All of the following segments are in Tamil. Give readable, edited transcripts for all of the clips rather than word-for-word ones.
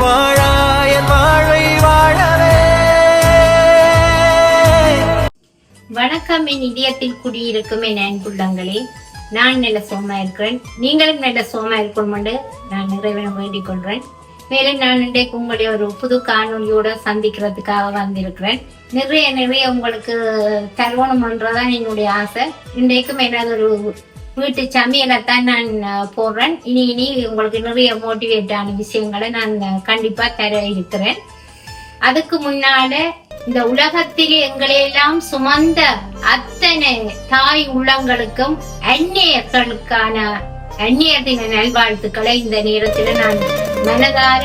வாழாயன் வாழ்வை வாழவே. வணக்கம். என் இதயத்தில் குடியிருக்கும் என் அன்புள்ளங்களே, நான் நல்ல சோமா இருக்கிறேன். நீங்களும் நல்ல சோமா இருக்கணும் நான் நிறைவேற வேண்டிக் கொள்றேன். மேலும் நான் இன்றைக்கு உங்களுடைய ஒரு புது காணொலியோட சந்திக்கிறதுக்காக வந்திருக்கிறேன். நிறைய உங்களுக்கு தருவணும்ன்றதான் என்னுடைய ஆசை. இன்றைக்கும் எனது ஒரு வீட்டு சமையலைத்தான் நான் போடுறேன். இனி உங்களுக்கு நிறைய மோட்டிவேட்டான விஷயங்களை நான் கண்டிப்பா தர இருக்கிறேன். அதுக்கு முன்னால இந்த உலகத்திலே எங்களையெல்லாம் சுமந்த அத்தனை தாய் உள்ளங்களுக்கும் அந்நியர்களுக்கான அந்நியர் தின நல்வாழ்த்துக்களை இந்த நேரத்துல நான் மனதார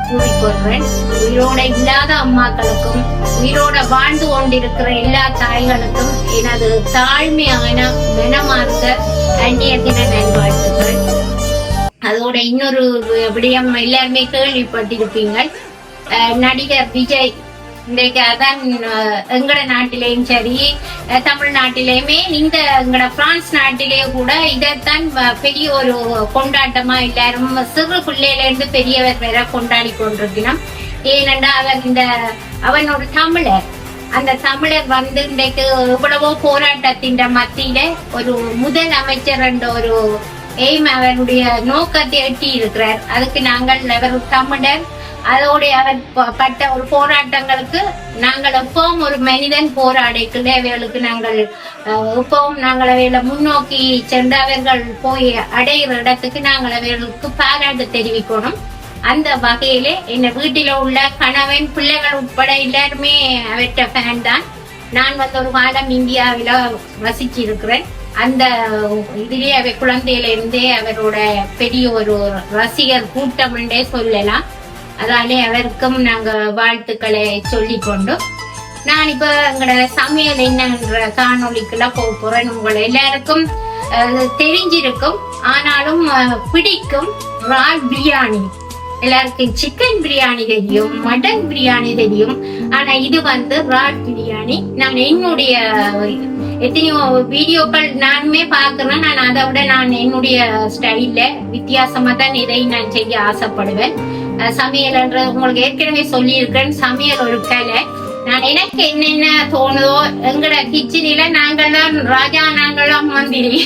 கூறிக்கொள்றேன். உயிரோட இல்லாத அம்மாக்களுக்கும் உயிரோட வாழ்ந்து கொண்டிருக்கிற எல்லா தாய்களுக்கும் எனது தாழ்மையான மனமார்ந்த அந்நியர் தின நல்வாழ்த்துக்கள். அதோட இன்னொரு விடயம் எல்லாருமே கேள்விப்பட்டிருப்பீங்க. நடிகர் விஜய் இன்றைக்கு அதான் எங்கட நாட்டிலேயும் சரி தமிழ்நாட்டிலேயுமே இந்த எங்கட பிரான்ஸ் நாட்டிலே கூட இதைத்தான் பெரிய ஒரு கொண்டாட்டமா எல்லாரும் சிறு பிள்ளையில இருந்து பெரியவர் வேற கொண்டாடி கொண்டிருக்கணும். ஏனென்றா அவன் ஒரு தமிழர். அந்த தமிழர் இன்றைக்கு இவ்வளவோ போராட்டத்தின் மத்தியில ஒரு முதல் அமைச்சர் என்ற ஒரு எய்ம் அவருடைய நோக்கத்தை எட்டி இருக்கிறார். அதுக்கு நாங்கள் அவர் தமிழர், அதோட அவர் பட்ட ஒரு போராட்டங்களுக்கு நாங்கள் எப்பவும் ஒரு மனிதன் போராடிக்கல அவைகளுக்கு நாங்கள் எப்பவும் நாங்கள் அவைகளை முன்னோக்கி சென்று அவர்கள் போய் அடைகிற இடத்துக்கு நாங்கள் அவைகளுக்கு பாராட்டு தெரிவிக்கணும். அந்த வகையிலே என் வீட்டில உள்ள கணவன் பிள்ளைகள் உட்பட எல்லாருமே அவற்ற ஃபேன் தான். நான் ஒரு காலம் இந்தியாவில வசிச்சிருக்கிறேன். அந்த இதிலே அவை குழந்தையில இருந்தே அவரோட பெரிய ஒரு ரசிகர் கூட்டம் என்றே சொல்லலாம். அதாலே அவருக்கும் நாங்க வாழ்த்துக்களை சொல்லி கொண்டோம். நான் இப்ப எங்களோட சமையல் என்னன்ற காணொலிக்குள்ள போறேன். உங்களை எல்லாருக்கும் தெரிஞ்சிருக்கும், ஆனாலும் பிடிக்கும். ரால் பிரியாணி எல்லாருக்கும் சிக்கன் பிரியாணி தெரியும், மட்டன் பிரியாணி தெரியும். ஆனா இது ரால் பிரியாணி. நான் என்னுடைய எத்தனையோ வீடியோக்கள் நானுமே பாக்குறேன். நான் அதை விட நான் என்னுடைய ஸ்டைல்ல வித்தியாசமா தான் இதை நான் செய்ய ஆசைப்படுவேன். சமையல்ன்ற உங்களுக்கு ஏற்கனவே சொல்லி இருக்கேன். சமையல் ஒரு கலை. நான் எனக்கு என்னென்ன தோணுதோ எங்கட கிச்சனில நாங்கள்லாம் ராஜா, நாங்களாம் மந்திரி.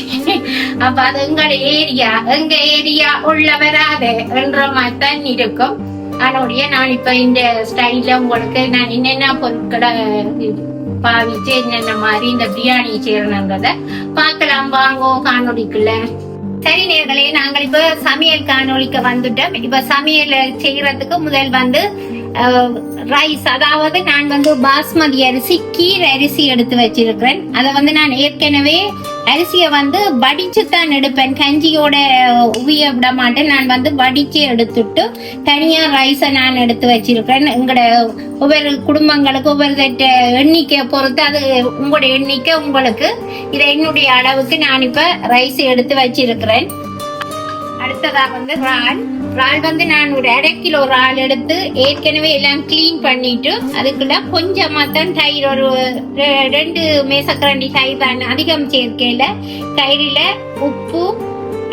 அப்ப அது எங்க ஏரியா உள்ள வராது என்ற மாதிரி தான் இருக்கும். அதனுடைய நான் இப்ப இந்த ஸ்டைல்ல உங்களுக்கு நான் என்னென்ன பொருட்களை பாவிச்சு என்னென்ன மாதிரி இந்த பிரியாணி செய்யணுன்றத பார்க்கலாம். வாங்கோ காணொலிக்குள்ள. சரி நேர்களே, நாங்கள் இப்ப சமையல் காணொலிக்க வந்துட்டோம். இப்ப சமையல் செய்யறதுக்கு முதல் ரைஸ், அதாவது நான் பாஸ்மதி அரிசி, கீரை அரிசி எடுத்து வச்சிருக்கிறேன். அதை நான் ஏற்கனவே அரிசியை வடிச்சுத்தான் எடுப்பேன். கஞ்சியோட உவிய விட மாட்டேன். நான் வடிச்சு எடுத்துட்டு தனியா ரைஸை நான் எடுத்து வச்சிருக்கிறேன். எங்களோட ஒவ்வொரு குடும்பங்களுக்கு ஒவ்வொரு எண்ணிக்கை பொறுத்து, அது உங்களோட எண்ணிக்கை உங்களுக்கு. இதை என்னுடைய அளவுக்கு நான் இப்ப ரைஸ் எடுத்து வச்சிருக்கிறேன். அடுத்ததா ரால் நான் ஒரு 1/2 கிலோ ரால் எடுத்து ஏற்கனவே எல்லாம் கிளீன் பண்ணிட்டு அதுக்குள்ள கொஞ்சமா தான் தயிர், ஒரு 2 மேசக்கரண்டி தயிர் தான், அதிகம் சேர்க்கையில. தயிரில உப்பு,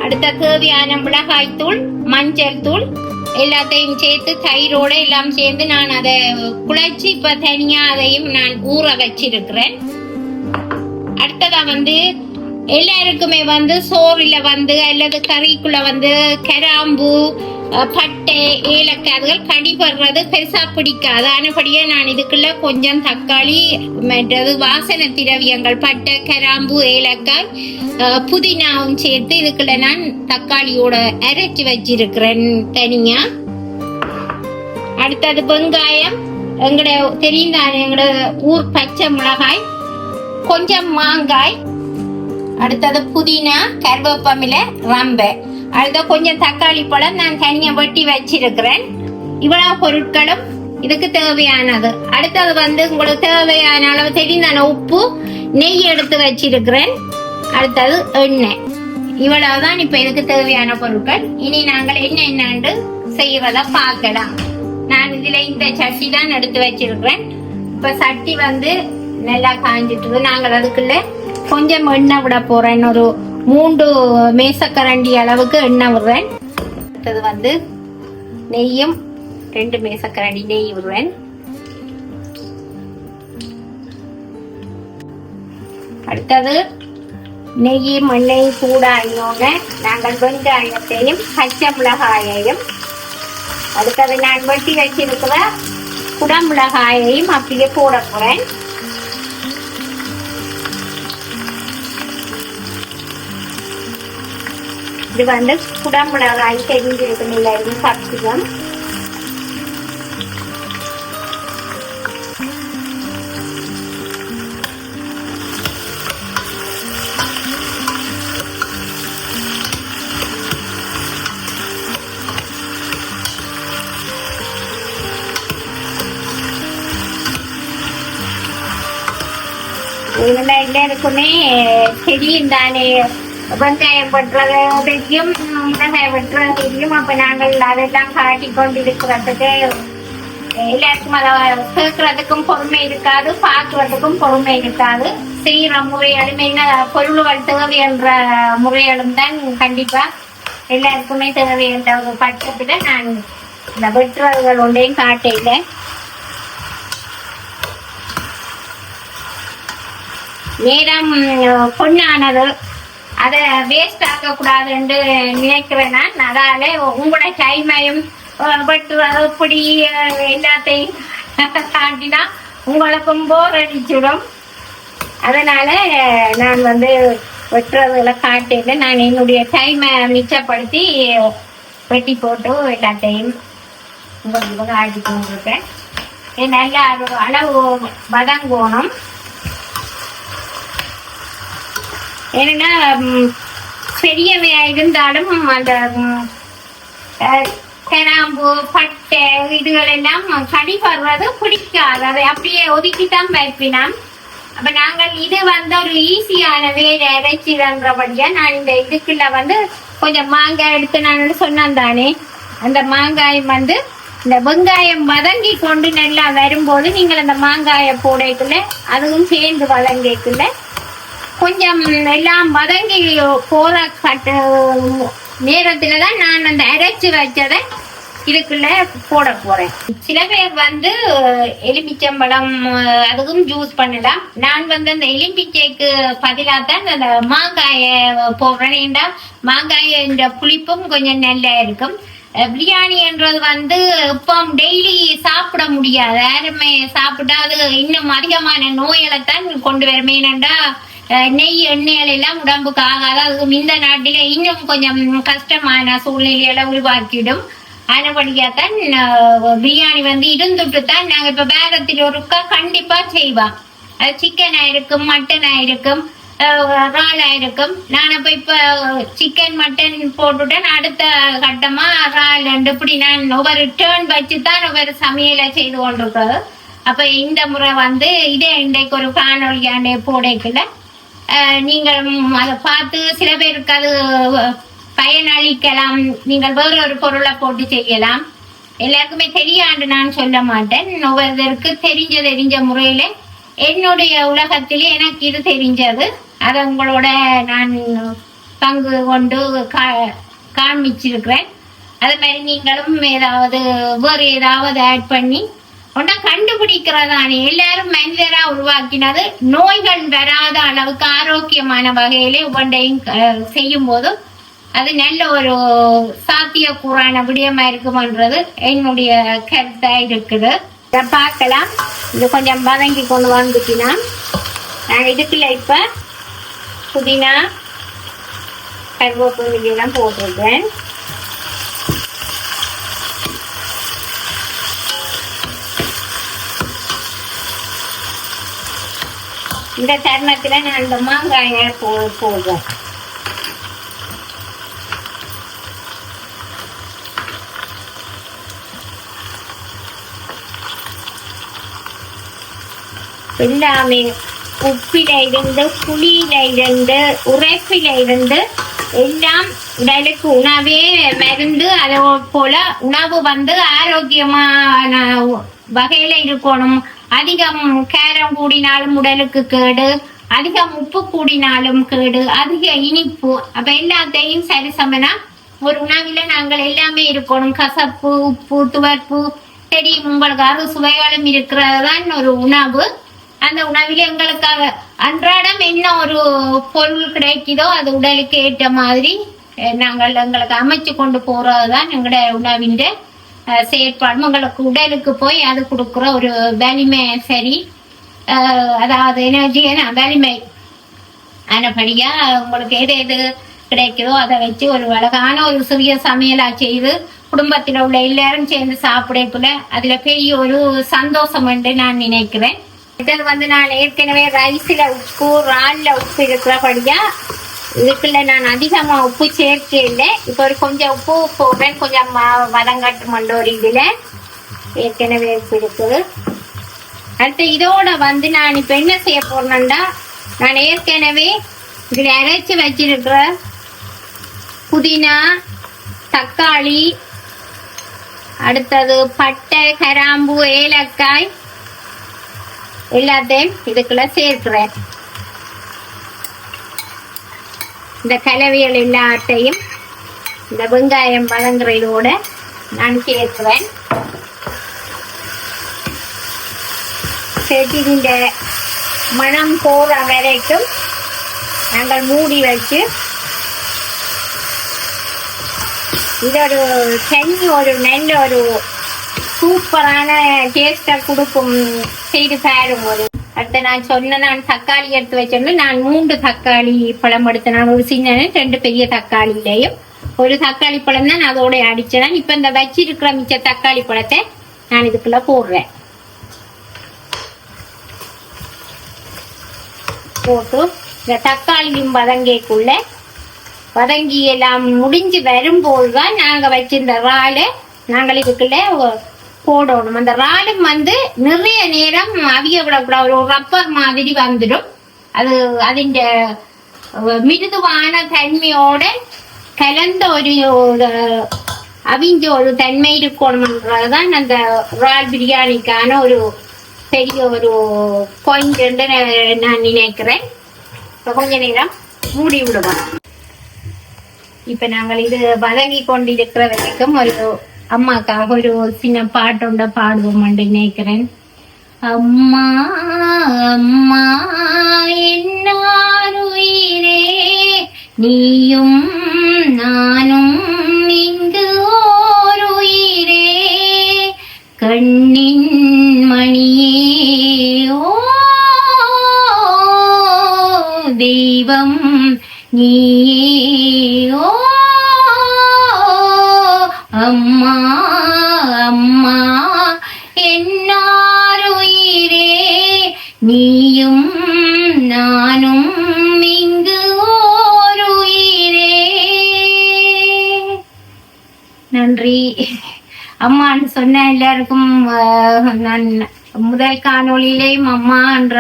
அடுத்த தேவையான மிளகாய் தூள், மஞ்சள் தூள் எல்லாத்தையும் சேர்த்து தயிரோட எல்லாம் சேர்ந்து நான் அதை குழைச்சி இப்ப தனியா அதையும் நான் ஊற வச்சிருக்கிறேன். அடுத்ததா எல்லாருக்குமே சோறுல அல்லது கறிக்குள்ள கிராம்பு, பட்டை, ஏலக்காய் அதுகள் கடிபடுறது பெருசா பிடிக்காது. ஆனபடியே நான் இதுக்குள்ள கொஞ்சம் தக்காளி, மற்றது வாசனை திரவியங்கள், பட்டை, கிராம்பு, ஏலக்காய், புதினாவும் சேர்த்து இதுக்குள்ள நான் தக்காளியோட அரைச்சி வச்சிருக்கிறேன் தனியா. அடுத்தது வெங்காயம், தெரியும் தான் எங்களோட ஊர் பச்சை மிளகாய், கொஞ்சம் மாங்காய், அடுத்தது புதினா, கருவேப்பமிலை, ரம்பை, அடுத்த கொஞ்சம் தக்காளி பழம் நான் தனியா வெட்டி வச்சிருக்கிறேன். இவ்வளவு பொருட்களும் இதுக்கு தேவையானது. அடுத்தது உங்களுக்கு தேவையான அளவு தெரிந்தான உப்பு, நெய் எடுத்து வச்சிருக்கிறேன். அடுத்தது எண்ணெய். இவ்வளவுதான் இப்ப இதுக்கு தேவையான பொருட்கள். இனி நாங்கள் என்னென்னு செய்யறத பார்க்கலாம். நான் இதுல இந்த சட்டி தான் எடுத்து வச்சிருக்கிறேன். இப்ப சட்டி நல்லா காஞ்சிட்டு நாங்கள் அதுக்குள்ள கொஞ்சம் எண்ணெய் விட போறேன். ஒரு 3 மேசக்கரண்டி அளவுக்கு எண்ணெய் விடுறேன். அடுத்தது நெய்யும் 2 மேசக்கரண்டி நெய் விடுவேன். அடுத்தது நெய்யும் எண்ணெய் சூடாகினோட நாங்கள் வெங்காயத்தையும் பச்சை மிளகாயையும் அடுத்தது நான் வெட்டி வச்சிருக்கிற குடமிளகாயையும் அப்படியே போட போறேன். இது வந்து குடமிளகாய் தெரிஞ்சிருக்கும் எல்லாருமே பச்சையம். எல்லாருக்குமே தெரியும் தானே வெங்காயம் வெட்டுறதையும் மிளகாய் வெட்டுறதையும். அப்ப நாங்கள் அதெல்லாம் காட்டி கொண்டிருக்கிறதுக்கு எல்லாருக்கும் அதை கேட்கறதுக்கும் பொறுமை இருக்காது, பார்க்கறதுக்கும் பொறுமை இருக்காது. செய்யற முறைகளும் என்ன பொருள்கள் தேவை என்ற முறைகளும் தான் கண்டிப்பா எல்லாருக்குமே தேவை என்ற ஒரு பட்சத்துல நான் இந்த வெட்டுறதுகள் ஒன்றையும் காட்டல. நேரம் பொண்ணானது, அதை வேஸ்ட் ஆக்க கூடாது என்று நினைக்கிறேன் நான். அதால உங்களோட டைமையும் வெட்டுறது இப்படி எல்லாத்தையும் காட்டினா உங்களுக்கும் போர் அடிச்சிடும். அதனால நான் வந்து வெட்டுறதுல காட்டில நான் என்னுடைய டைமை மிச்சப்படுத்தி வெட்டி போட்டு எல்லாத்தையும் உங்களுக்கு காட்டி கொண்டிருக்கேன். நல்லா அளவு வதங்கணும். ஏன்னா பெரியவையா இருந்தாலும் அந்த கிராம்பு பட்டை இதுகள் எல்லாம் கடி வர்றது பிடிக்காது. அதை அப்படியே ஒதுக்கித்தான் வைப்பினான். அப்ப நாங்கள் இது வந்து ஒரு ஈஸியான வேலை இறைச்சின்றபடியா நான் இந்த இதுக்குள்ள வந்து கொஞ்சம் மாங்காய் எடுத்து நான் சொன்னேன் தானே. அந்த மாங்காயம் வந்து இந்த வெங்காயம் வதங்கி கொண்டு நல்லா வரும்போது நீங்கள் அந்த மாங்காயை போடக்குள்ள அதுவும் சேர்ந்து வதங்கிக்குள்ள கொஞ்சம் எல்லாம் வதங்கி போற நேரத்துலதான் நான் அந்த அரைச்சு வச்சதை இதுக்குள்ள போட போறேன். சில பேர் வந்து எலுமிச்சம்பழம் அதுக்கும் ஜூஸ் பண்ணலாம். நான் வந்து அந்த எலுமிச்சைக்கு பதிலாத்தான் அந்த மாங்காய போடுறேன். ஏண்டா மாங்காய இந்த புளிப்பும் கொஞ்சம் நல்லா இருக்கும். பிரியாணி என்றது வந்து இப்போ டெய்லி சாப்பிட முடியாது. யாருமே சாப்பிட்டா அது இன்னும் அதிகமான நோய்களைத்தான் கொண்டு வரும். ஏனென்றா நெய் எண்ணெய்கள் எல்லாம் உடம்புக்கு ஆகாது. அதுவும் இந்த நாட்டில இன்னும் கொஞ்சம் கஷ்டமான சூழ்நிலைகளை உருவாக்கிடும். ஆனபடியாத்தான் பிரியாணி வந்து இருந்துட்டு தான் நாங்க இப்ப வேகத்தில் ஒருக்கா கண்டிப்பா செய்வோம். அது சிக்கனா இருக்கும், மட்டனா இருக்கும், இறாலா இருக்கும். நான் இப்ப சிக்கன் மட்டன் போட்டுட்டேன். அடுத்த கட்டமா இறால் இப்படி நான் ஒவ்வொரு டேர்ன் வச்சுதான் ஒவ்வொரு சமையலை செய்து கொண்டிருக்கிறது. அப்ப இந்த முறை வந்து இதே இன்றைக்கு ஒரு காணொலியாண்டே போடக்கல நீங்கள் அதை பார்த்து சில பேருக்கு அது பயனளிக்கலாம். நீங்கள் வேறொரு பொருளை போட்டு செய்யலாம். எல்லாருக்குமே தெரியாண்டு நான் சொல்ல மாட்டேன். ஒவ்வொருத்தருக்கு தெரிஞ்ச முறையில என்னுடைய உலகத்திலே எனக்கு இது தெரிஞ்சது. அதை உங்களோட நான் பங்கு கொண்டு காண்பிச்சிருக்கிறேன். அது மாதிரி நீங்களும் ஏதாவது வேறு ஏதாவது ஆட் பண்ணி ஒன்னா கண்டுபிடிக்கிறதானே. எல்லாரும் மனிதரா உருவாக்கினது நோய்கள் வராத அளவுக்கு ஆரோக்கியமான வகையிலே ஒன்றையும் செய்யும் போது அது நல்ல ஒரு சாத்தியக்கூறான விடயமா இருக்குமன்றது என்னுடைய கருத்தா இருக்குது. இதை பார்க்கலாம். இது கொஞ்சம் வதங்கி கொண்டு வந்துச்சுன்னா நான் இதுக்குள்ள இப்ப புதினா கருவேப்பிலை எல்லாம் போட்டிருக்கேன். இந்த தருணத்துல நான் அந்த மாங்காய போடுறேன். எல்லாமே உப்பில இருந்து புளியில இருந்து உரைப்பில இருந்து எல்லாம் உடலுக்கு உணவே மருந்து. அதே போல உணவு வந்து ஆரோக்கியமான வகையில இருக்கணும். அதிகம் கேரம் கூடினாலும் உடலுக்கு கேடு, அதிகம் உப்பு கூடினாலும் கேடு, அதிக இனிப்பு. அப்ப எல்லாத்தையும் சரிசமனா ஒரு உணவில நாங்கள் எல்லாமே இருக்கணும். கசப்பு, உப்பு, துவர்ப்பு தெரியும் உங்களுக்கு. அது சுவைகளும் இருக்கிறதான் ஒரு உணவு. அந்த உணவில எங்களுக்காக அன்றாடம் என்ன ஒரு பொருள் கிடைக்குதோ அது உடலுக்கு ஏற்ற மாதிரி நாங்கள் எங்களுக்கு அமைச்சு கொண்டு போறதுதான் எங்களுடைய உணவின் செயற்பாடு. உங்களுக்கு உடலுக்கு போய் அது கொடுக்குற ஒரு வலிமை சரி, அதாவது எனர்ஜி வலிமை ஆனபடியா உங்களுக்கு எது எது கிடைக்குதோ அதை வச்சு ஒரு அழகான ஒரு சிறிய சமையலா செய்து குடும்பத்தில் உள்ள எல்லாரும் சேர்ந்து சாப்பிடக்குள்ள அதுல பெரிய ஒரு சந்தோஷம் என்று நான் நினைக்கிறேன். இது நான் ஏற்கனவே ரைஸ்ல உப்பு, ரால்ல உப்பு இருக்கிறபடியா இதுக்குள்ள நான் அதிகமா உப்பு சேர்க்க இல்லை. இப்ப ஒரு கொஞ்சம் உப்பு போடுறேன், கொஞ்சம் வதங்காட்டு மண்டோர் இதுல ஏற்கனவே உப்பு இருக்குது. அடுத்து இதோட நான் இப்ப என்ன செய்ய போறேன்னா, நான் ஏற்கனவே இதுல அரைச்சு வச்சிருக்கிற புதினா, தக்காளி, அடுத்தது பட்டை, கிராம்பு, ஏலக்காய் எல்லாத்தையும் இதுக்குள்ள சேர்க்கிறேன். இந்த கலவைகள் எல்லாத்தையும் இந்த வெங்காயம் வதங்குறதோட நான் சேர்க்கிறேன். சேர்த்து இந்த மனம் போற வரைக்கும் நாங்கள் மூடி வச்சு இது ஒரு தண்ணி ஒரு நல்ல ஒரு சூப்பரான டேஸ்டா கொடுக்கும். செய்து பாரும்போது அடுத்து நான் தக்காளி எடுத்து வச்சிருந்தேன். நான் 3 தக்காளி பழம் எடுத்தேன். நான் ஒரு சின்ன 2 பெரிய தக்காளியிலையும் ஒரு தக்காளி பழம் தான் அதோட அடிச்சேன். இப்ப இந்த வச்சிருக்கிற மிச்ச தக்காளி பழத்தை நான் இதுக்குள்ள போடுறேன். போட்டு இந்த தக்காளியும் வதங்கி எல்லாம் முடிஞ்சு வரும்போதுதான் நாங்க வச்சிருந்த இறாலை நாங்கள் இதுக்குள்ள போடணும். அந்த இறாலும் நிறைய நேரம் அவிய விடக்கூடாது. ஒரு ரப்பர் மாதிரி வந்துடும். அது அதிண்ட மிருதுவான தன்மையோட கலந்த ஒரு அவிஞ்ச ஒரு தன்மை இருக்கணும்ன்றதுதான் அந்த இறால் பிரியாணிக்கான ஒரு பெரிய ஒரு பாயிண்ட் நான் நினைக்கிறேன். கொஞ்ச நேரம் மூடி விடுவோம். இப்ப நாங்கள் இது வதங்கி கொண்டிருக்கிற வரைக்கும் ஒரு அம்மாக்காக ஒரு சின்ன பாட்டோட பாடுவோம் என்று நினைக்கிறேன். அம்மா அம்மா என்னாருயிரே, நீயும் நானும் இங்கு ஓருயிரே, கண்ணின் மணியே ஓ தெய்வம் நீயோ அம்மா அம்மா என்னாருயிரே, நீயும் நானும் இங்கு ஓருயிரே. நன்றி. அம்மான்னு சொன்ன எல்லாருக்கும் நான் முதல் காணொளியிலேயும் அம்மா என்ற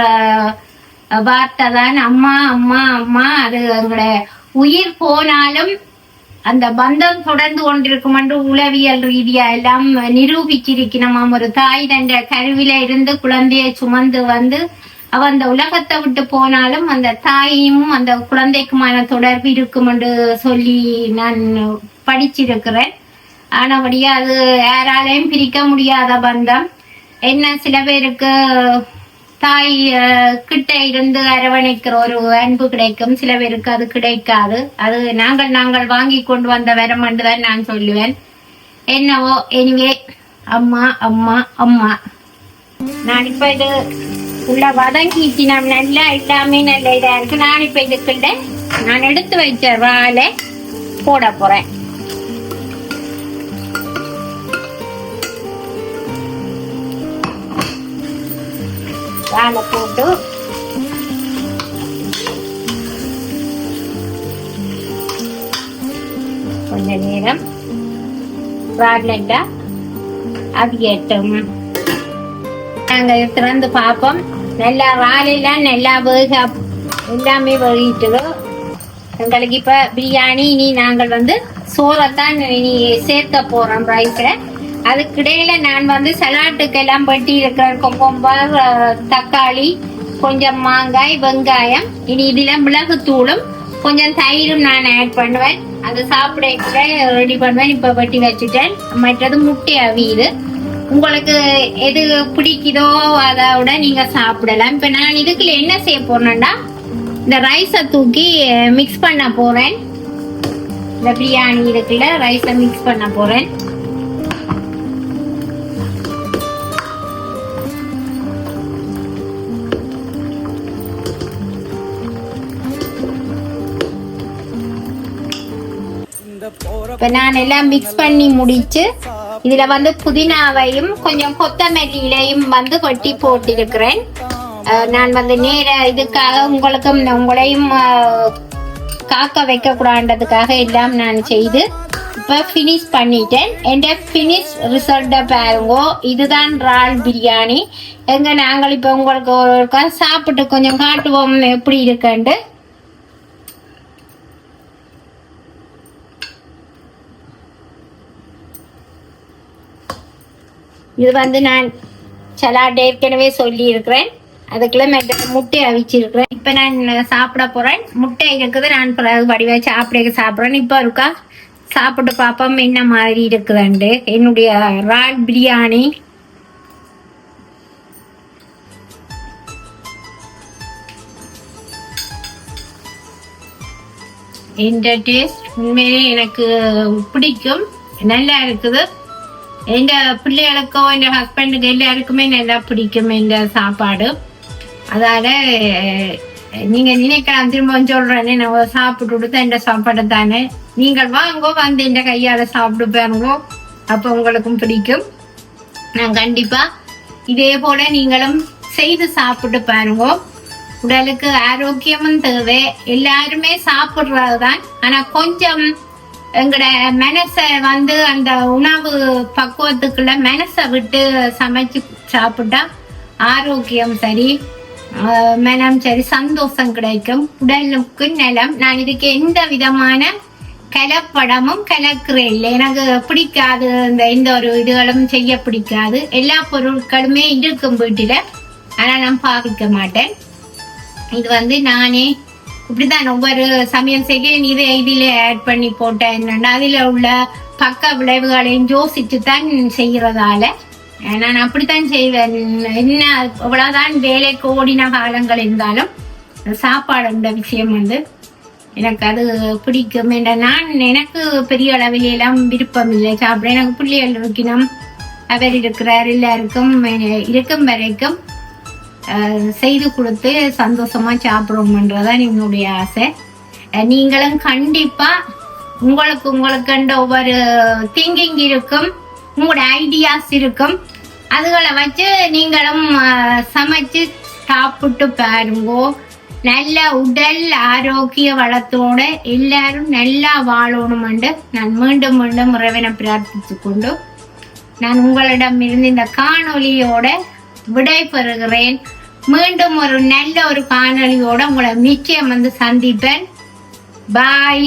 வார்த்தை தான். அம்மா அம்மா அம்மா. அது எங்களோட உயிர் போனாலும் அந்த பந்தம் தொடர்ந்து கொண்டிருக்கும் என்று உளவியல் ரீதியா எல்லாம் நிரூபிச்சிருக்கணும். ஒரு தாய் தன் கருவில இருந்து குழந்தையை சுமந்து அவ அந்த உலகத்தை விட்டு போனாலும் அந்த தாயும் அந்த குழந்தைக்குமான தொடர்பு இருக்கும் என்று சொல்லி நான் படிச்சிருக்கிறேன். ஆனபடியா அது யாராலையும் பிரிக்க முடியாத பந்தம். என்ன சில பேருக்கு தாய் கிட்ட இருந்து அரவணைக்கிற ஒரு அன்பு கிடைக்கும், சில பேருக்கு அது கிடைக்காது. அது நாங்கள் வாங்கி கொண்டு வந்த வரம் என்றுதான் நான் சொல்லுவேன். என்னவோ எனிவே அம்மா அம்மா அம்மா. நான் இப்ப இது உள்ள வதங்கிச்சு. நான் நல்லா எல்லாமே நல்ல இதா இருக்கு. நான் இப்ப இதுக்குள்ள நான் எடுத்து வச்ச இறாலை போட போறேன். இறாலை போட்டு கொஞ்ச நேரம் இறாலை அவியட்டும். நாங்க திறந்து பார்ப்போம். நல்லா இறாலெல்லாம் நல்லா எல்லாமே வேகிட்டு எங்களுக்கு இப்ப பிரியாணி. இனி நாங்கள் சோறத்தான் இனி சேர்க்க போறோம் ரைஸ்ல. அதுக்கிடையில நான் சலாட்டுக்கு எல்லாம் வெட்டி இருக்கிற கொம்பர், தக்காளி, கொஞ்சம் மாங்காய், வெங்காயம், இனி இதுல மிளகுத்தூளும் கொஞ்சம் தயிரும் நான் ஆட் பண்ணுவேன். அது சாப்பிட ரெடி பண்ணுவேன். இப்ப வெட்டி வச்சுட்டேன். மற்றது முட்டை அவியுது. உங்களுக்கு எது பிடிக்குதோ அதோட நீங்க சாப்பிடலாம். இப்ப நான் இதுக்குள்ள என்ன செய்ய போறேன்னா, இந்த ரைஸை தூக்கி மிக்ஸ் பண்ண போறேன். இந்த பிரியாணி இதுக்குள்ள ரைஸை மிக்ஸ் பண்ண போறேன். இப்ப நான் எல்லாம் மிக்ஸ் பண்ணி முடிச்சு இதுல வந்து புதினாவையும் கொஞ்சம் கொத்தமல்லி இலையும் வந்து கொட்டி போட்டிருக்கிறேன். நான் வந்து நேர இதுக்காக உங்களையும் காக்க வைக்க கூடாதுக்காக எல்லாம் நான் செய்து இப்ப பினிஷ் பண்ணிட்டேன். என் பினிஷ் ரிசல்ட்ட பாருங்க. இதுதான் இறால் பிரியாணி. எங்க நாங்கள் இப்ப உங்களுக்கு ஒரு சாப்பிட்டு கொஞ்சம் காட்டுவோம் எப்படி இருக்குன்னு. இது வந்து நான் சலாட் ஏற்கனவே சொல்லி இருக்கிறேன். அதுக்குள்ள முட்டை அவிச்சிருக்கிறேன். இப்ப நான் சாப்பிட போறேன். முட்டை இருக்குது. நான் பிறகு வடிவ சாப்பிடுறேன். இப்ப இருக்கா சாப்பிட்டு பாப்போம் என்ன மாதிரி இருக்குதுண்டு என்னுடைய இறால் பிரியாணி. இந்த டேஸ்ட் உண்மையிலே எனக்கு பிடிக்கும். நல்லா இருக்குது. எங்க பிள்ளைகளுக்கும் எங்க ஹஸ்பண்டுக்கு எல்லாருக்குமே நல்லா பிடிக்கும் இந்த சாப்பாடு. அதால நீங்க நினைக்கலாம், திரும்ப சொல்றேன்னு நான் சாப்பிட்டு கொடுத்த இந்த சாப்பாடு தானே. நீங்கள் வாங்கோ, வந்து இந்த கையால சாப்பிட்டு பாருங்க. அப்ப உங்களுக்கும் பிடிக்கும். நான் கண்டிப்பா இதே போல நீங்களும் செய்து சாப்பிட்டு பாருங்க. உடலுக்கு ஆரோக்கியமும் தேவை. எல்லாருமே சாப்பிடுறதுதான். ஆனா கொஞ்சம் எங்கட மனச வந்து அந்த உணவு பக்குவத்துக்குள்ள மனசை விட்டு சமைச்சு சாப்பிட்டா ஆரோக்கியம் சரி, மனம் சரி, சந்தோஷம் கிடைக்கும், உடலுக்கு நலம். நான் இதுக்கு எந்த விதமான கலப்படமும் கலக்கிறேன் இல்லை. எனக்கு பிடிக்காது. எந்த ஒரு இதுகளும் செய்ய பிடிக்காது. எல்லா பொருட்களுமே இருக்கும் வீட்டுல. ஆனா நான் பாவிக்க மாட்டேன். இது வந்து நானே இப்படிதான் ஒவ்வொரு சமையல் செய்ய இதுல ஆட் பண்ணி போட்டேன். அதுல உள்ள பக்க விளைவுகளையும் யோசிச்சுதான் செய்யறதால நான் அப்படித்தான் செய்வேன். என்ன இவ்வளவுதான் வேலைக்கு ஓடின காலங்கள் இருந்தாலும் சாப்பாடுன்ற விஷயம் வந்து எனக்கு அது பிடிக்கும். எனக்கு பெரிய அளவில் எல்லாம் விருப்பம் இல்லை சாப்பிட. எனக்கு பிள்ளைகள் இருக்கணும், அவர் இருக்கிறார், எல்லாருக்கும் இருக்கும் வரைக்கும் செய்து கொடுத்து சந்தோஷமா சாப்பிடுவோம்ன்றதான் என்னுடைய ஆசை. நீங்களும் கண்டிப்பா உங்களுக்கு ஒவ்வொரு திங்கிங் இருக்கும், உங்களோட ஐடியாஸ் இருக்கும். அதுகளை வச்சு நீங்களும் சமைச்சு சாப்பிட்டு பாருங்கோ. நல்ல உடல் ஆரோக்கிய வளத்தோட எல்லாரும் நல்லா வாழணும்னு நான் மீண்டும் மீண்டும் இறைவனை பிரார்த்தித்து கொண்டு நான் உங்களிடம் இருந்து இந்த காணொலியோட விடை பெறுகிறேன். மீண்டும் ஒரு நல்ல ஒரு காணொலியோட உங்களை நிச்சயம் வந்து சந்திப்பேன். பாய்.